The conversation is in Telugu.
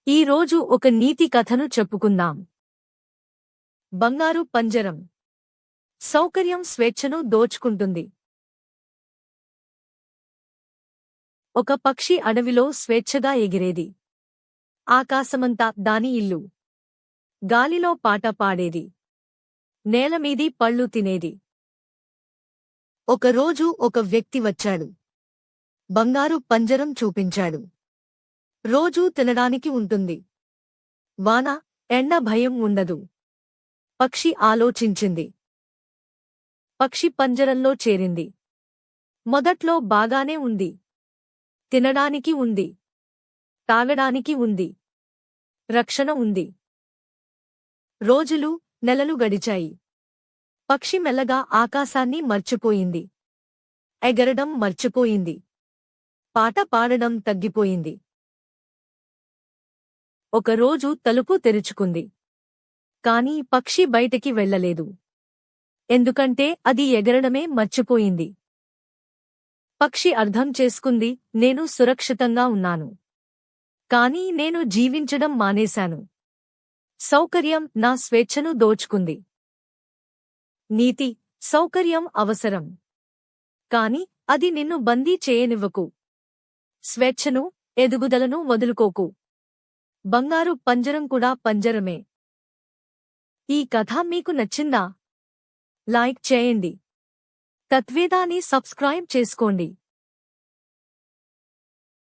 ఈ రోజు ఒక నీతి కథను చెప్పుకుందాం. బంగారు పంజరం. సౌకర్యం స్వేచ్ఛను దోచుకుంటుంది. ఒక పక్షి అడవిలో స్వేచ్ఛగా ఎగిరేది. ఆకాశమంతా దాని ఇల్లు. గాలిలో పాట పాడేది. నేలమీది పళ్ళు తినేది. ఒకరోజు ఒక వ్యక్తి వచ్చాడు. బంగారు పంజరం చూపించాడు. రోజూ తినడానికి ఉంటుంది. వాన, ఎండ భయం ఉండదు. పక్షి ఆలోచించింది. పక్షి పంజరంలో చేరింది. మొదట్లో బాగానే ఉంది. తినడానికి ఉంది. తాగడానికి ఉంది. రక్షణ ఉంది. రోజులు, నెలలు గడిచాయి. పక్షి మెల్లగా ఆకాశాన్ని మర్చిపోయింది. ఎగరడం మర్చిపోయింది. పాట పాడడం తగ్గిపోయింది. ఒకరోజు తలుపు తెరుచుకుంది. కాని పక్షి బయటికి వెళ్ళలేదు. ఎందుకంటే అది ఎగరడమే మర్చిపోయింది. పక్షి అర్థం చేసుకుంది, నేను సురక్షితంగా ఉన్నాను. కాని నేను జీవించడం మానేశాను. సౌకర్యం నా స్వేచ్ఛను దోచుకుంది. నీతి: సౌకర్యం అవసరం. కాని అది నిన్ను బందీ చేయనివ్వకు. స్వేచ్ఛను, ఎదుగుదలను వదులుకోకు. బంగారు పంజరం కూడా పంజరమే. ఈ కథ మీకు నచ్చిందా? లైక్ చేయండి. తత్వేదాని సబ్స్క్రైబ్ చేసుకోండి.